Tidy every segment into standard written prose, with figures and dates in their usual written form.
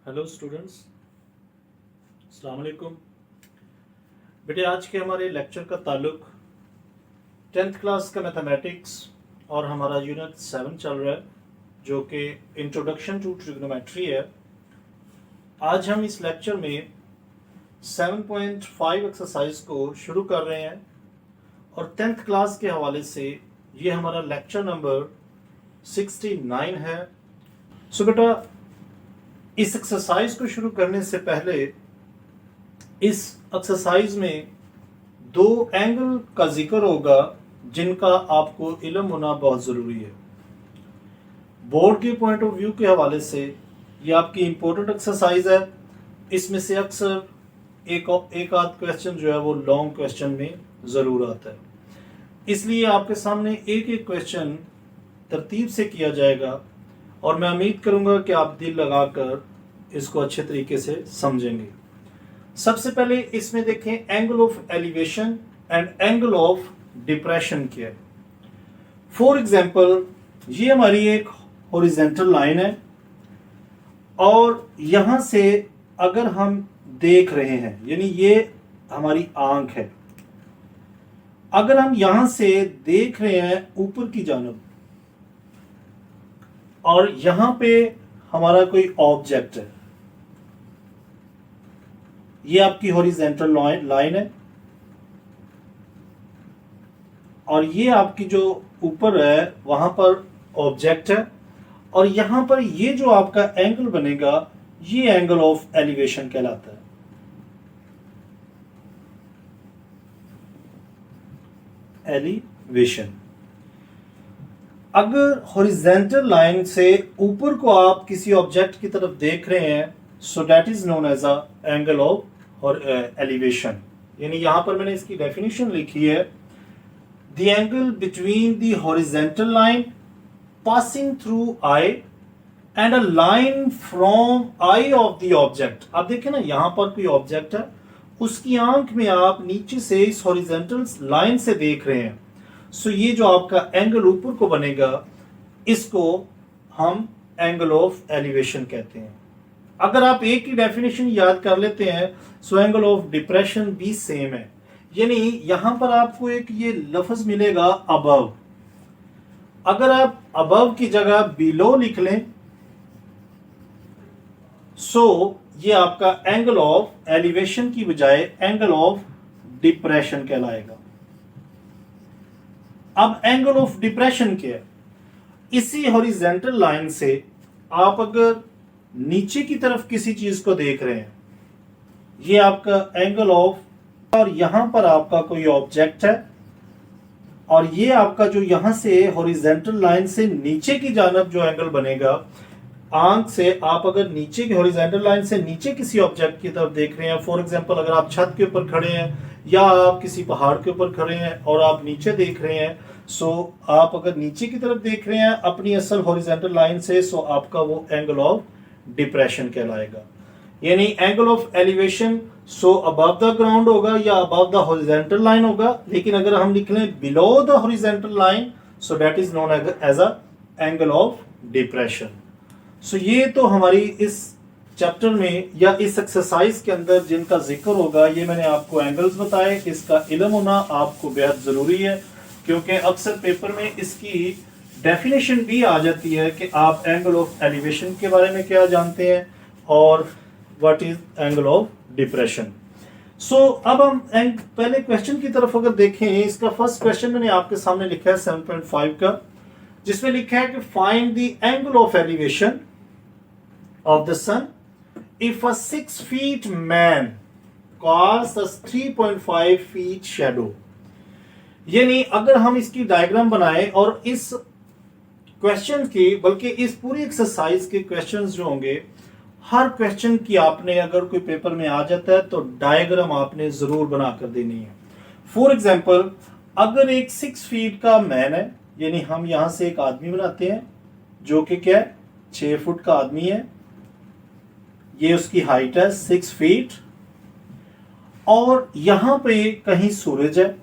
Hello students, अस्सलाम वालेकुम। बेटे, आज के हमारे लेक्चर का ताल्लुक 10th क्लास का मैथमेटिक्स और हमारा यूनिट 7 चल रहा है जो कि इंट्रोडक्शन टू ट्रिग्नोमेट्री है। आज हम इस लेक्चर में 7.5 एक्सरसाइज को शुरू कर रहे हैं और 10th क्लास के हवाले से ये हमारा लेक्चर नंबर 69 है। सो बेटा, इस एक्सरसाइज को शुरू करने से पहले इस एक्सरसाइज में दो एंगल का जिक्र होगा जिनका आपको इल्म होना बहुत ज़रूरी है। बोर्ड के पॉइंट ऑफ व्यू के हवाले से ये आपकी इम्पोर्टेंट एक्सरसाइज है। इसमें से अक्सर एक आध क्वेश्चन जो है वो लॉन्ग क्वेश्चन में ज़रूर आता है, इसलिए आपके सामने एक एक क्वेश्चन तरतीब से किया जाएगा और मैं उम्मीद करूंगा कि आप दिल लगाकर इसको अच्छे तरीके से समझेंगे। सबसे पहले इसमें देखें angle of elevation and angle of depression क्या है। फॉर एग्जांपल, ये हमारी एक हॉरिजॉन्टल लाइन है और यहां से अगर हम देख रहे हैं, यानी ये हमारी आंख है, अगर हम यहां से देख रहे हैं ऊपर की जानब और यहां पे हमारा कोई ऑब्जेक्ट है, ये आपकी हॉरिजॉन्टल लाइन है और ये आपकी जो ऊपर है वहां पर ऑब्जेक्ट है और यहां पर ये जो आपका एंगल बनेगा ये एंगल ऑफ एलिवेशन कहलाता है। एलिवेशन, अगर हॉरिजॉन्टल लाइन से ऊपर को आप किसी ऑब्जेक्ट की तरफ देख रहे हैं, so that is known as a angle of elevation. यानी यहां पर मैंने इसकी डेफिनेशन लिखी है, the angle between the horizontal line passing through eye and a line from eye of the object. आप देखें ना, यहां पर कोई ऑब्जेक्ट है, उसकी आंख में आप नीचे से इस हॉरिजॉन्टल लाइन से देख रहे हैं, सो ये जो आपका एंगल ऊपर को बनेगा इसको हम एंगल ऑफ एलिवेशन कहते हैं। अगर आप एक ही डेफिनेशन याद कर लेते हैं, सो एंगल ऑफ डिप्रेशन भी सेम है। यानी यहां पर आपको एक ये लफ्ज मिलेगा अबव, अगर आप अबव की जगह बिलो लिख लें, सो ये आपका एंगल ऑफ एलिवेशन की बजाय एंगल ऑफ डिप्रेशन कहलाएगा। अब एंगल ऑफ डिप्रेशन क्या है? इसी हॉरिजॉन्टल लाइन से आप अगर नीचे की तरफ किसी चीज को देख रहे हैं, ये आपका एंगल ऑफ, और यहां पर आपका कोई ऑब्जेक्ट है और ये आपका जो यहां से हॉरिजॉन्टल लाइन से नीचे की जानब जो एंगल बनेगा, आंख से आप अगर नीचे की हॉरिजॉन्टल लाइन से नीचे किसी ऑब्जेक्ट की तरफ देख रहे हैं, फॉर एग्जांपल अगर आप छत के ऊपर खड़े हैं या आप किसी पहाड़ के ऊपर खड़े हैं और आप नीचे देख रहे हैं, सो आप अगर नीचे की तरफ देख रहे हैं अपनी असल हॉरिजॉन्टल लाइन से, सो आपका वो एंगल ऑफ डिप्रेशन कहलाएगा। यानी angle of elevation so above the ground होगा या अबव द हॉरिजॉन्टल लाइन होगा, लेकिन अगर हम लिख लें below the horizontal line, so that is known as a angle of depression. सो ये तो हमारी इस चैप्टर में या इस एक्सरसाइज के अंदर जिनका जिक्र होगा, ये मैंने आपको एंगल्स बताए, इसका इल्म होना आपको बेहद जरूरी है क्योंकि अक्सर पेपर में इसकी डेफिनेशन भी आ जाती है कि आप एंगल ऑफ एलिवेशन के बारे में क्या जानते हैं और what is angle of depression. So अब हम पहले क्वेश्चन की तरफ अगर देखें, इसका फर्स्ट क्वेश्चन मैंने आपके सामने लिखा है 7.5 का, जिसमें लिखा है कि find the angle of elevation of the sun if a 6 feet man casts a 3.5 feet shadow। यानी अगर हम इसकी डायग्राम बनाएं और इस क्वेश्चन की, बल्कि इस पूरी एक्सरसाइज के क्वेश्चंस जो होंगे, हर क्वेश्चन की आपने अगर कोई पेपर में आ जाता है तो डायग्राम आपने जरूर बनाकर देनी है। फॉर एग्जांपल, अगर एक 6 फीट का मैन है, यानी हम यहां से एक आदमी बनाते हैं जो कि क्या है, 6 फुट का आदमी है, ये उसकी हाइट है 6 फीट और यहां पे कहीं सूरज है,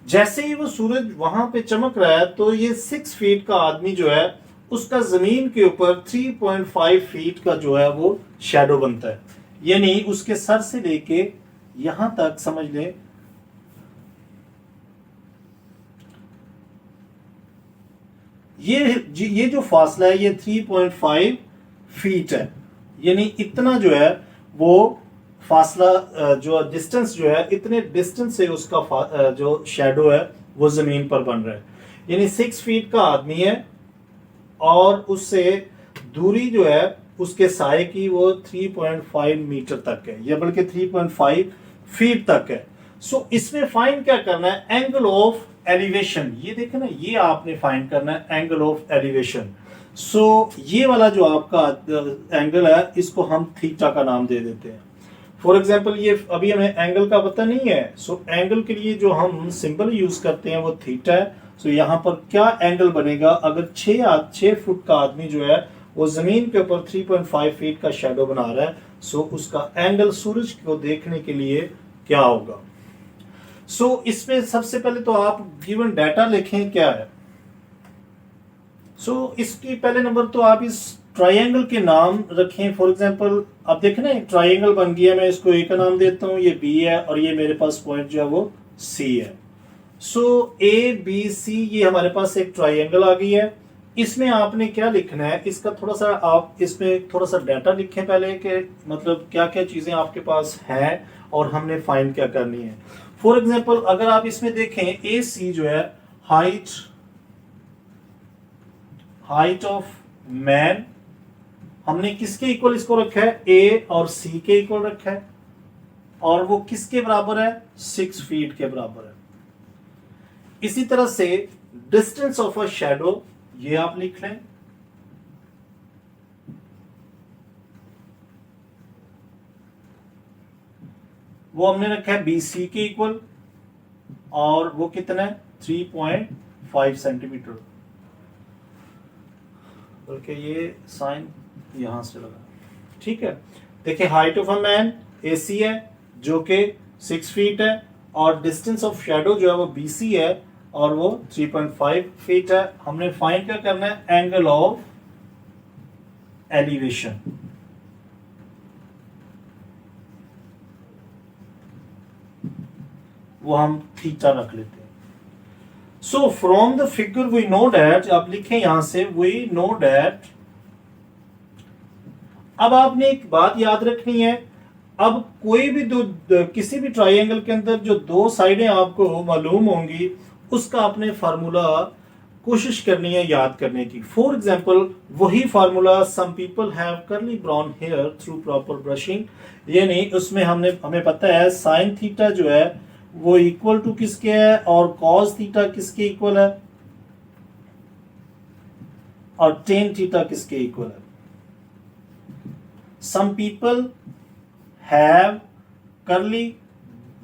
जैसे ही वो सूरज वहां पे चमक रहा है तो ये 6 फीट का आदमी जो है उसका जमीन के ऊपर 3.5 फीट का जो है वो शैडो बनता है, यानी उसके सर से लेके यहां तक समझ लें ये जो फासला है ये 3.5 फीट है, यानी इतना जो है वो फासला जो डिस्टेंस जो है इतने डिस्टेंस से उसका जो शैडो है वो जमीन पर बन रहा है, यानी 6 फीट का आदमी है और उससे दूरी जो है उसके साए की वो 3.5 मीटर तक है या बल्कि 3.5 फीट तक है। सो इसमें फाइंड क्या करना है, एंगल ऑफ एलिवेशन। ये देखें ना, ये आपने फाइंड करना है एंगल ऑफ एलिवेशन। सो ये वाला जो आपका एंगल है इसको हम थीटा का नाम दे देते हैं। फॉर एग्जाम्पल ये अभी हमें एंगल का पता नहीं है, सो एंगल के लिए जो हम सिंबल यूज करते हैं वो थीटा है। सो यहाँ पर क्या एंगल बनेगा, अगर 6 फुट का आदमी जो है वो जमीन के ऊपर 3.5 फीट का शैडो बना रहा है, सो उसका एंगल सूरज को देखने के लिए क्या होगा। सो इसमें सबसे पहले तो आप गिवन डाटा लिखें क्या है। सो इसकी पहले नंबर तो आप इस ट्राइंगल के नाम रखें। फॉर एग्जांपल अब देखें ना, एक ट्राइंगल बन गया, मैं इसको ए का नाम देता हूं, ये बी है और ये मेरे पास पॉइंट जो है वो सी है। सो ए बी सी ये हमारे पास एक ट्राइंगल आ गई है। इसमें आपने क्या लिखना है, इसका थोड़ा सा आप इसमें थोड़ा सा डाटा लिखें पहले कि मतलब क्या क्या चीजें आपके पास हैं और हमने फाइंड क्या करनी है। फॉर एग्जाम्पल अगर आप इसमें देखें ए सी जो है हाइट ऑफ मैन हमने किसके इक्वल इसको रखा है, ए और सी के इक्वल रखा है और वो किसके बराबर है, 6 फीट के बराबर है। इसी तरह से डिस्टेंस ऑफ अ शैडो ये आप लिख लें, वो हमने रखा है BC के इक्वल और वो कितना है 3.5 सेंटीमीटर, बल्कि ये साइन यहां से लगा, ठीक है। देखिए height of a man AC है जो कि 6 फीट है और डिस्टेंस ऑफ शैडो जो है वो BC है और वो 3.5 फीट है। हमने फाइंड क्या करना है, एंगल ऑफ एलिवेशन। वो हम थीटा रख लेते हैं। So from the figure we know that, आप लिखें यहां से वी नो दैट। अब आपने एक बात याद रखनी है, अब कोई भी किसी भी ट्राइंगल के अंदर जो दो साइडें आपको मालूम होंगी उसका आपने फार्मूला कोशिश करनी है याद करने की। फॉर एग्जाम्पल वही formula, some people have curly brown hair through proper brushing, यानी उसमें हमें पता है साइन थीटा जो है वो इक्वल टू किसके है और कॉस थीटा किसके इक्वल है और टेन थीटा किसके इक्वल है। Some people have curly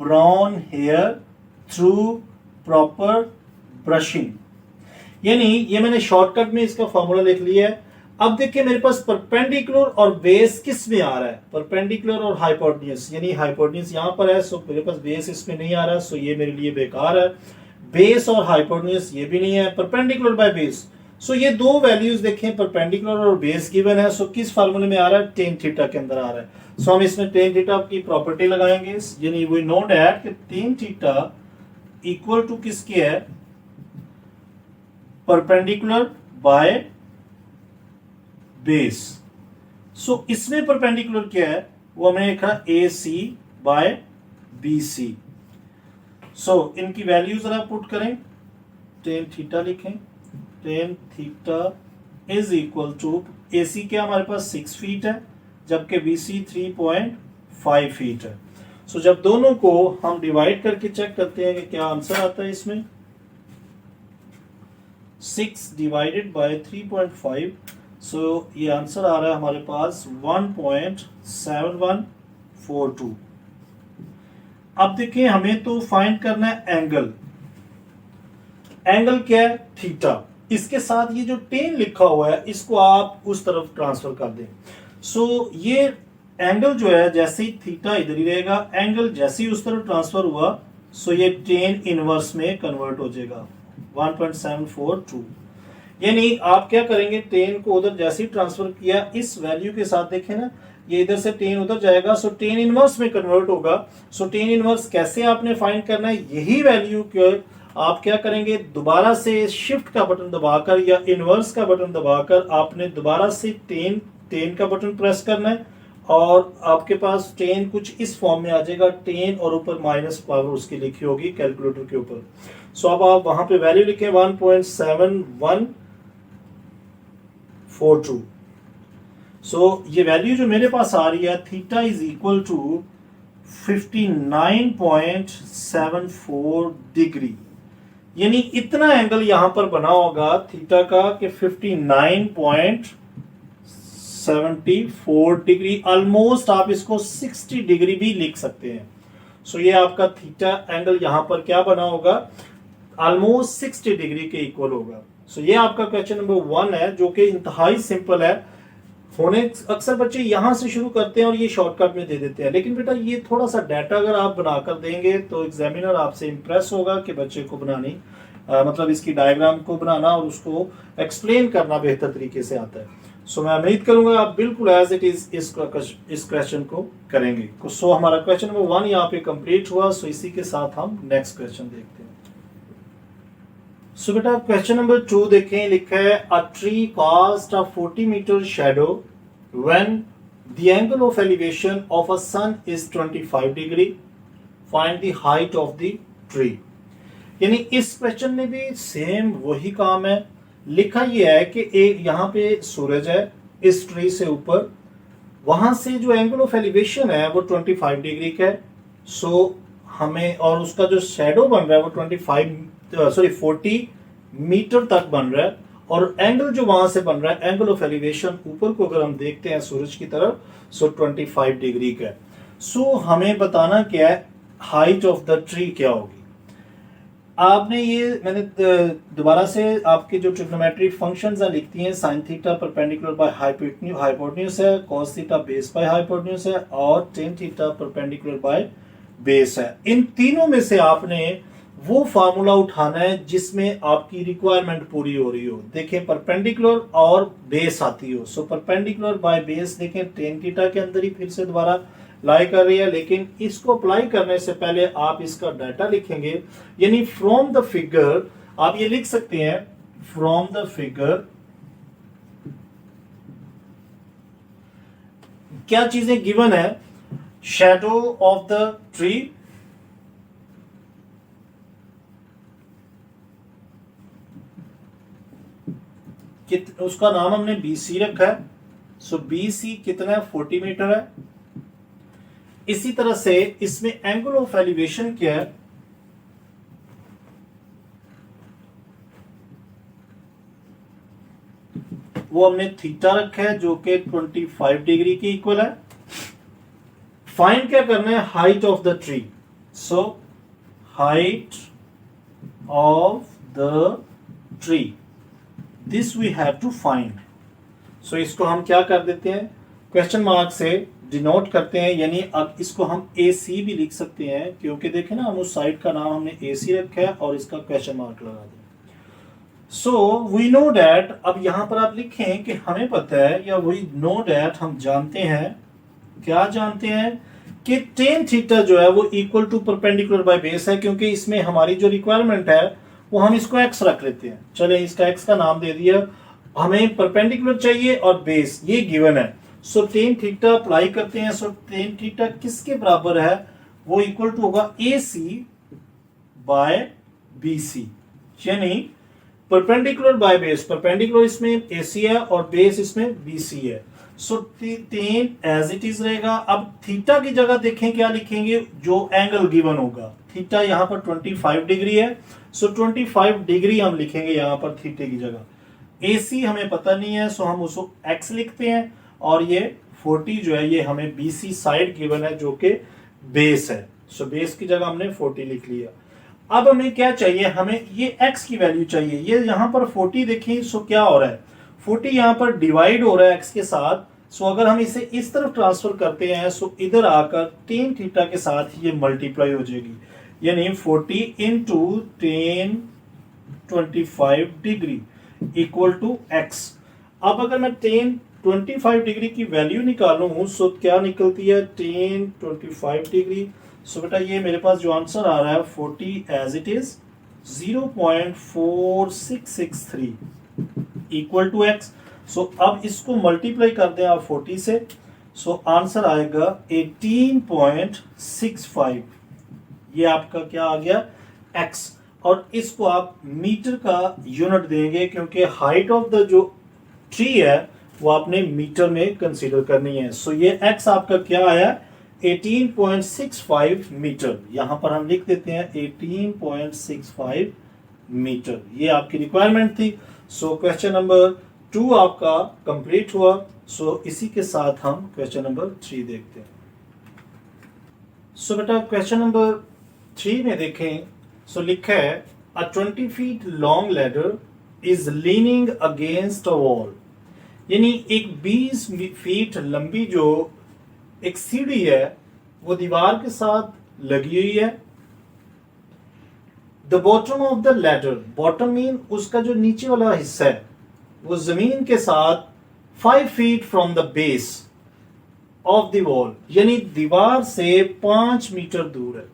brown hair through proper brushing, यानी ये मैंने शॉर्टकट में इसका फॉर्मूला लिख लिया है। अब देखिए मेरे पास परपेंडिकुलर और बेस किस में आ रहा है, परपेंडिकुलर और हाइपोटेन्यूज, यानी हाइपोटेन्यूज यहां पर है सो मेरे पास बेस इसमें नहीं आ रहा, सो ये मेरे लिए बेकार है। बेस और हाइपोटेन्यूज ये भी नहीं है, परपेंडिकुलर बाय बेस, सो ये दो वैल्यूज देखें परपेंडिकुलर और बेस गिवन है, सो किस फार्मूले में आ रहा है, टेन थीटा के अंदर आ रहा है। सो हम इसमें टेन थीटा की प्रॉपर्टी लगाएंगे, यानी वी नो दैट कि टेन थीटा इक्वल टू किसके है, परपेंडिकुलर बाय बेस। सो इसमें परपेंडिकुलर क्या है, वो हमने लिखा AC बाय BC। सो इनकी वैल्यू जरा पुट करें, टेन थीटा लिखें, tan theta is equal to AC क्या हमारे पास 6 फीट है जबकि BC 3.5 फीट है। सो जब दोनों को हम डिवाइड करके चेक करते हैं कि क्या आंसर आता है इसमें, 6 डिवाइडेड बाय 3.5, सो ये आंसर आ रहा है हमारे पास 1.7142। अब देखिए हमें तो फाइंड करना है एंगल, एंगल क्या है, थीटा। इसके साथ ये जो टेन लिखा हुआ है इसको आप उस तरफ ट्रांसफर कर दें। सो ये एंगल जो है जैसे ही थीटा इधर ही रहेगा, एंगल जैसे ही उस तरफ ट्रांसफर हुआ सो ये टेन इनवर्स में कन्वर्ट हो जाएगा 1.742। यानी आप क्या करेंगे, टेन को उधर जैसे ही ट्रांसफर किया इस वैल्यू के साथ, देखें ना ये इधर से टेन उधर जाएगा, सो टेन इनवर्स में कन्वर्ट होगा। सो टेन इनवर्स कैसे आपने फाइंड करना है, यही वैल्यू के आप क्या करेंगे, दोबारा से शिफ्ट का बटन दबाकर या इनवर्स का बटन दबाकर आपने दोबारा से टेन का बटन प्रेस करना है और आपके पास टेन कुछ इस फॉर्म में आ जाएगा, टेन और ऊपर माइनस पावर उसकी लिखी होगी कैलकुलेटर के ऊपर। सो अब आप वहां पे वैल्यू लिखें 1.7142। सो ये वैल्यू जो मेरे पास आ रही है, theta is equal to 59.74 degree, यानी इतना एंगल यहां पर बना होगा थीटा का कि 59.74 डिग्री, ऑलमोस्ट आप इसको 60 डिग्री भी लिख सकते हैं। सो ये आपका थीटा एंगल यहां पर क्या बना होगा, ऑलमोस्ट 60 डिग्री के इक्वल होगा। सो ये आपका क्वेश्चन नंबर 1 है, जो कि इंतहाई सिंपल है। होने अक्सर बच्चे यहां से शुरू करते हैं और ये शॉर्टकट में दे देते हैं, लेकिन बेटा ये थोड़ा सा डाटा अगर आप बनाकर देंगे तो एग्जामिनर आपसे इंप्रेस होगा कि बच्चे को बनानी मतलब इसकी डायग्राम को बनाना और उसको एक्सप्लेन करना बेहतर तरीके से आता है। सो मैं उम्मीद करूंगा आप बिल्कुल एज इट इज इस क्वेश्चन को करेंगे। सो हमारा क्वेश्चन नंबर 1 यहाँ पे कंप्लीट हुआ। सो इसी के साथ हम नेक्स्ट क्वेश्चन देखते हैं। सो बेटा क्वेश्चन नंबर 2 देखें, लिखा है a tree cast a 40 metre shadow when the angle of elevation of a sun is 25 degree, find the height of the tree. यानी इस क्वेश्चन में भी सेम वही काम है। लिखा यह है कि एक यहाँ पे सूरज है इस ट्री से ऊपर, वहां से जो एंगल ऑफ एलिवेशन है वो 25 डिग्री का है। सो हमें और उसका जो शैडो बन रहा है वो 40 मीटर तक बन रहा है, और एंगल जो वहां से बन रहा है, एंगल ऑफ एलिवेशन ऊपर को अगर हम देखते हैं सूरज की तरफ, सो 25 डिग्री का है। सो हमें बताना क्या है, हाइट ऑफ द ट्री क्या होगी। आपने ये मैंने दोबारा से आपके जो ट्रिग्नोमेट्रिक फंक्शंस हैं लिखती हैं, sine theta perpendicular by hypotenuse है, cos theta base by hypotenuse है, और tan theta perpendicular by base है। इन तीनों में से आपने वो फार्मूला उठाना है जिसमें आपकी रिक्वायरमेंट पूरी हो रही हो। देखें परपेंडिकुलर और बेस आती हो, सो परपेंडिकुलर बाय बेस देखें टेन थीटा के अंदर ही फिर से दोबारा लाई कर रही है, लेकिन इसको अप्लाई करने से पहले आप इसका डाटा लिखेंगे। यानी फ्रॉम द फिगर आप ये लिख सकते हैं, फ्रॉम द फिगर क्या चीजें गिवन है, शैडो ऑफ द ट्री, उसका नाम हमने BC रखा है। सो BC कितना है, 40 मीटर है। इसी तरह से इसमें एंगल ऑफ एलिवेशन क्या है, वो हमने थीटा रखा है जो कि 25 डिग्री के इक्वल है। फाइंड क्या करना है, height of the tree. So height of the tree, this we have to find. So इसको हम क्या कर देते हैं, क्वेश्चन मार्क से डिनोट करते हैं, यानी अब इसको हम AC भी लिख सकते हैं, क्योंकि देखें ना हम उस साइड का नाम हमने AC रखा है और इसका क्वेश्चन मार्क लगा दिया। सो वी नो डैट, अब यहां पर आप लिखें कि हमें पता है, या वी नो डैट हम जानते हैं, क्या जानते हैं कि टेन थीटा जो है वो equal to perpendicular by base है, क्योंकि इसमें हमारी जो रिक्वायरमेंट है वो हम इसको x रख लेते हैं। चले इसका x का नाम दे दिया, हमें परपेंडिकुलर चाहिए और बेस ये गिवन है। सो टेन थीटा अप्लाई करते हैं। सो टेन थीटा किसके बराबर है, वो इक्वल टू होगा AC बाय BC, यानी परपेंडिकुलर बाय बेस, परपेंडिकुलर इसमें AC है और बेस इसमें BC है। So ten as it is रहेगा। अब थीटा की जगह देखें क्या लिखेंगे, जो एंगल गिवन होगा। थीटा यहां पर 25 डिग्री है, सो 25 डिग्री हम लिखेंगे यहां पर थीटे की जगह। AC हमें पता नहीं है, सो हम उसको x लिखते हैं, और ये 40 जो है ये हमें BC साइड गिवन है जो कि बेस है। सो बेस की जगह हमने 40 लिख लिया। अब हमें क्या चाहिए, हमें ये x की वैल्यू चाहिए। ये यहां पर 40 देखें, सो क्या हो रहा है, 40 यहां पर डिवाइड हो रहा है x के साथ। सो अगर हम इसे इस तरफ ट्रांसफर करते हैं, सो इधर आकर टेन थीटा के साथ ये मल्टीप्लाई हो जाएगी। यानी 40 into 10 25 degree equal to x. अब अगर मैं 10 25 डिग्री की वैल्यू निकालूं सो क्या निकलती है 10 25 डिग्री। सो बेटा ये मेरे पास जो आंसर आ रहा है 40 as it is 0.4663 equal to X. So अब इसको मल्टीप्लाई कर दें आप 40 से, सो आंसर आएगा 18.65। ये आपका क्या आ गया एक्स। और इसको आप मीटर का यूनिट देंगे क्योंकि हाइट ऑफ द जो ट्री है वो आपने मीटर में कंसीडर करनी है। सो ये एक्स आपका क्या आया 18.65 मीटर। यहां पर हम लिख देते हैं 18.65 मीटर। ये आपकी रिक्वायरमेंट थी। सो क्वेश्चन नंबर 2 आपका कंप्लीट हुआ। सो इसी के साथ हम क्वेश्चन नंबर 3 देखते हैं। सो बेटा क्वेश्चन नंबर 3 में देखें। सो लिखा है अ 20 feet long ladder is leaning against a wall. यानी एक 20 फीट लंबी जो एक सीढ़ी है वो दीवार के साथ लगी हुई है। The bottom of the ladder, bottom mean उसका जो नीचे वाला हिस्सा है वो जमीन के साथ 5 feet from the base of the wall, यानी दीवार से 5 मीटर दूर है।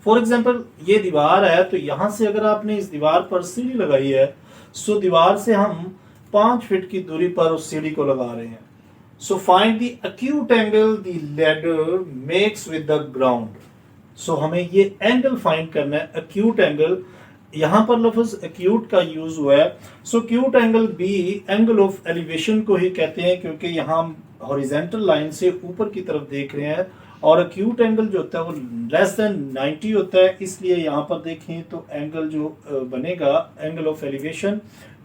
फॉर एग्जाम्पल ये दीवार है तो यहां से अगर आपने इस दीवार पर सीढ़ी लगाई है सो दीवार से हम 5 फीट की दूरी पर उस सीढ़ी को लगा रहे हैं। So find the acute angle the ladder makes with the ground. So हमें ये एंगल फाइंड करना है, एक्यूट एंगल। यहां पर लफ्ज एक्यूट का यूज हुआ है। So acute angle be angle of elevation को ही कहते हैं क्योंकि यहां हॉरिजॉन्टल लाइन से ऊपर की तरफ देख रहे हैं और एक्यूट एंगल जो होता है वो लेस देन 90 होता है। इसलिए यहां पर देखें तो एंगल जो बनेगा एंगल ऑफ एलिवेशन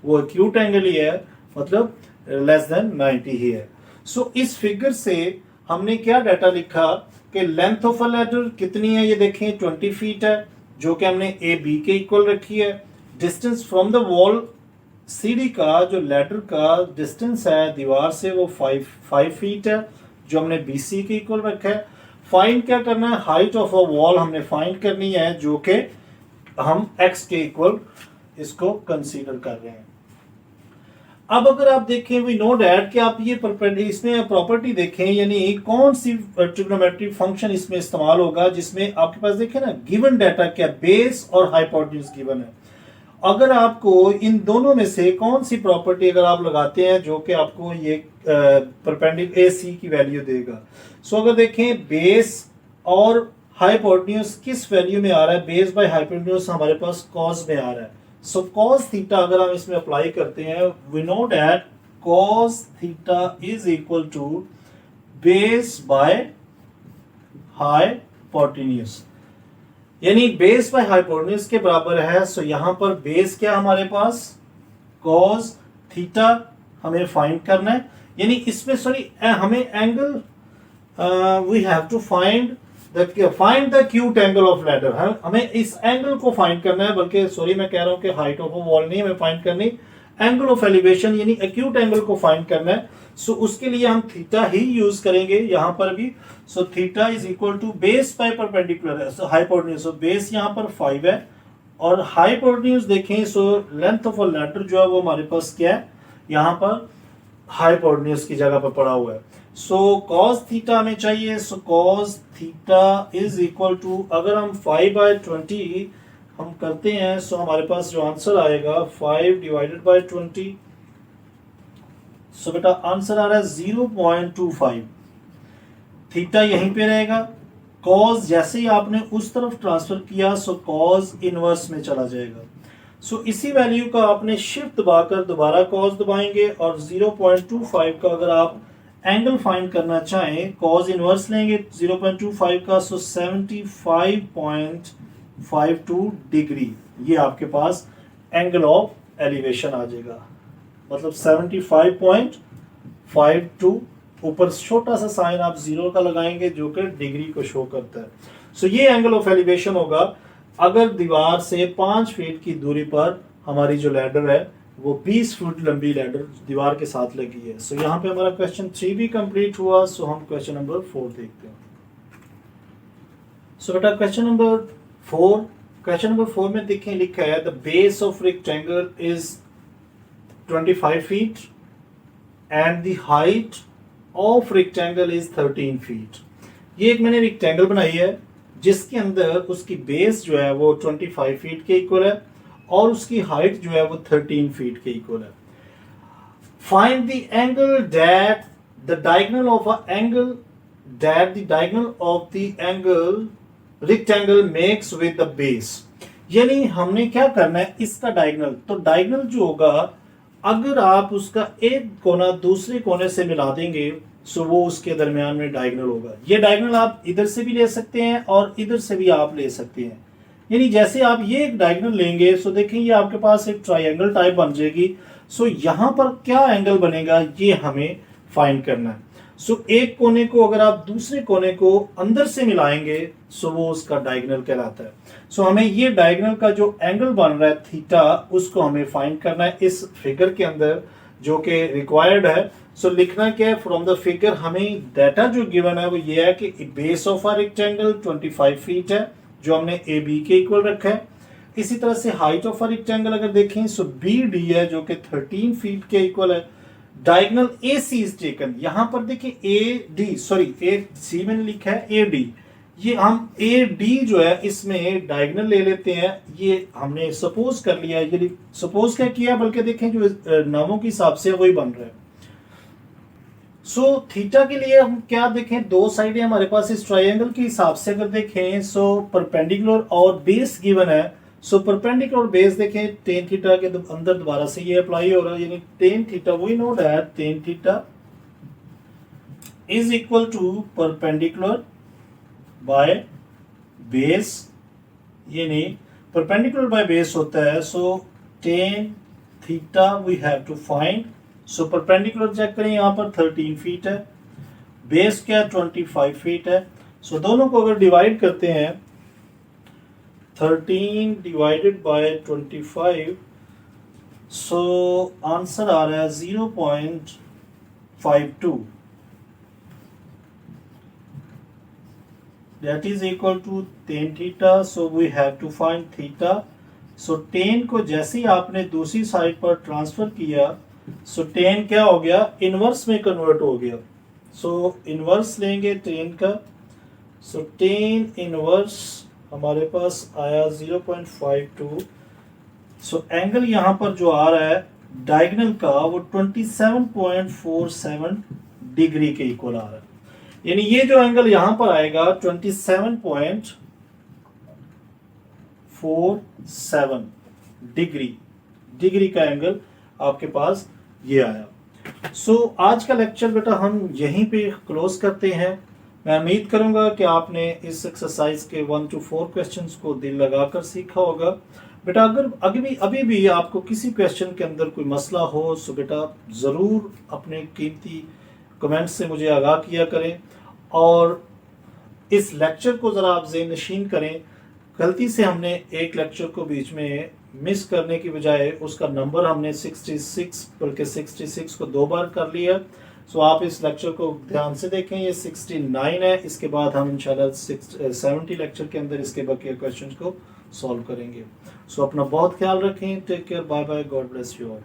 वो एक्यूट एंगल ही है, मतलब लेस देन 90 ही है। सो इस फिगर से हमने क्या डाटा लिखा कि लेंथ ऑफ अ लैडर कितनी है, ये देखें 20 फीट है जो कि हमने ए बी के इक्वल रखी है। डिस्टेंस फ्रॉम द वॉल, सीढ़ी का जो लैडर का डिस्टेंस है दीवार से वो 5 फीट है जो हमने बी सी के इक्वल रखा है। फाइंड क्या करना है, हाइट ऑफ अ वॉल हमने फाइंड करनी है जो कि हम एक्स के इक्वल इसको कंसीडर कर रहे हैं। अब अगर आप देखें वी नो डैट कि आप ये इसमें प्रॉपर्टी देखें, यानी कौन सी ट्रिग्नोमेट्रिक फंक्शन इसमें इस्तेमाल होगा जिसमें आपके पास देखें ना गिवन डाटा क्या बेस और हाइपोटेन्यूज गिवन है। अगर आपको इन दोनों में से कौन सी प्रॉपर्टी अगर आप लगाते हैं जो कि आपको ये परपेंडिकुलर ए सी की वैल्यू देगा। सो अगर देखें बेस और हाइपोटेन्यूज किस वैल्यू में आ रहा है, बेस बाय हाइपोटेन्यूज हमारे पास कॉस में आ रहा है। सो कॉस थीटा अगर हम इसमें अप्लाई करते हैं we know that cos theta is equal to base by hypotenuse, यानी बेस बाय हाइपोटेन्यूज के बराबर है। सो यहां पर बेस क्या हमारे पास कॉस थीटा हमें फाइंड करना है, यानी इसमें सॉरी हमें angle we have to find the acute angle of ladder. हमें इस एंगल को फाइंड करना है, बल्कि सॉरी मैं कह रहा हूं कि हाइट ऑफ वॉल नहीं हमें फाइंड करनी, एंगल ऑफ एलिवेशन यानी एक्यूट एंगल को फाइंड करना है। सो उसके लिए हम थीटा ही यूज करेंगे यहां पर भी। So theta is equal to base by perpendicular है, सो हाइपोटेन्यूज। सो बेस यहां पर 5 है और हाइपोटेन्यूज देखें so length of a ladder जो है वो हमारे पास क्या है यहां पर हाइपोटेन्यूज की जगह पर पड़ा हुआ है। सो cos थीटा हमें चाहिए। So cos theta is equal to अगर हम 5/20 हम करते हैं सो हमारे पास जो आंसर आएगा 5 डिवाइडेड बाय 20। सो बेटा आंसर आ रहा है 0.25। थीटा यहीं पे रहेगा, cos जैसे ही आपने उस तरफ ट्रांसफर किया सो cos इनवर्स में चला जाएगा। सो इसी वैल्यू का आपने शिफ्ट दबाकर दोबारा cos दबाएंगे और 0.25 का अगर आप एंगल फाइंड करना चाहें cos इनवर्स लेंगे 0.25 का सो 75.52 डिग्री ये आपके पास एंगल ऑफ एलिवेशन आ जाएगा, मतलब 75.52। ऊपर छोटा सा साइन आप 0 का लगाएंगे जो कि डिग्री को शो करता है। सो ये एंगल ऑफ एलिवेशन होगा अगर दीवार से 5 फीट की दूरी पर हमारी जो लैडर है वो 20 फुट लंबी लैडर दीवार के साथ लगी है। सो यहाँ पे हमारा क्वेश्चन 3 भी कंप्लीट हुआ। सो हम क्वेश्चन नंबर 4 देखते हैं। सो बेटा क्वेश्चन नंबर 4, क्वेश्चन नंबर 4 में देखें लिखा है the base of rectangle is 25 feet and the height of rectangle is 13 feet. ये एक मैंने रेक्टेंगल बनाई है जिसके अंदर उसकी बेस जो है वो 25 फीट के इक्वल है और उसकी हाइट जो है वो 13 फीट के इक्वल है। Find the angle that the diagonal of a angle that the diagonal of the angle rectangle makes with the base. यानी हमने क्या करना है, इसका डायगोनल, तो डायगोनल जो होगा अगर आप उसका एक कोना दूसरे कोने से मिला देंगे सो वो उसके दरमियान में डायगोनल होगा। ये डायगोनल आप इधर से भी ले सकते हैं और इधर से भी आप ले सकते हैं। यानी जैसे आप ये एक डायगोनल लेंगे सो देखें ये आपके पास एक ट्रायंगल टाइप बन जाएगी। सो यहाँ पर क्या एंगल बनेगा ये हमें फाइंड करना है। सो एक कोने को अगर आप दूसरे कोने को अंदर से मिलाएंगे सो वो उसका डायगोनल कहलाता है। सो हमें ये डायगोनल का जो एंगल बन रहा है थीटा उसको हमें फाइंड करना है इस फिगर के अंदर जो कि रिक्वायर्ड है। सो लिखना क्या है, फ्रॉम द फिगर हमें डाटा जो गिवन है वो ये है कि base of a rectangle 25 feet है जो हमने ए बी के इक्वल रखा है। इसी तरह से हाइट ऑफ अ रेक्टेंगल अगर देखें सो बी डी है जो कि 13 फीट के इक्वल है। Diagonal A C is taken, यहां पर देखिए ए डी, सॉरी ए सी मैंने लिखा है ए डी, ये हम ए डी जो है इसमें डायगोनल ले लेते हैं। ये हमने सपोज कर लिया है, ये सपोज क्या किया बल्कि देखें जो नामों के हिसाब से वही बन रहा है। सो थीटा के लिए हम क्या देखें, दो साइडें हमारे पास इस ट्रायंगल के हिसाब से अगर देखें सो परपेंडिकुलर और बेस गिवन है। सो परपेंडिकुलर और बेस देखें टेन थीटा के अंदर दोबारा से ये अप्लाई हो रहा है, यानी tan theta we know that tan theta is equal to perpendicular by base, यानी परपेंडिकुलर बाय बेस होता है। So tan theta we have to find. So perpendicular check करें, यहाँ पर 13 फीट है, बेस क्या 25 फीट है। सो दोनों को अगर डिवाइड करते हैं 13 डिवाइडेड बाय 25, सो आंसर आ रहा है 0.52, that is equal to tan theta. So we have to find theta. So tan को जैसे ही आपने दूसरी साइड पर ट्रांसफर किया सो tan क्या हो गया, इनवर्स में कन्वर्ट हो गया। सो इनवर्स लेंगे tan का, सो tan इनवर्स हमारे पास आया 0.52। सो एंगल यहां पर जो आ रहा है डायगोनल का वो 27.47 डिग्री के इक्वल आ रहा है। यानी ये जो एंगल यहां पर आएगा 27.47 डिग्री का एंगल आपके पास ये आया। सो आज का लेक्चर बेटा हम यहीं पे क्लोज करते हैं। मैं उम्मीद करूंगा कि आपने इस एक्सरसाइज के 1 to 4 क्वेश्चंस को दिल लगाकर सीखा होगा। बेटा अगर अभी भी आपको किसी क्वेश्चन के अंदर कोई मसला हो सो बेटा ज़रूर अपने कीमती कमेंट से मुझे आगाह किया करें और इस लेक्चर को ज़रा आप ज़हन नशीन करें। गलती से हमने एक लेक्चर को बीच में मिस करने की बजाय उसका नंबर हमने 66 बल्कि 66 को 2 बार कर लिया। सो आप इस लेक्चर को ध्यान से देखें, ये 69 है। इसके बाद हम इंशाल्लाह 70 लेक्चर के अंदर इसके बाकी क्वेश्चंस को सॉल्व करेंगे। सो अपना बहुत ख्याल रखें। Take care, bye bye, God bless you all.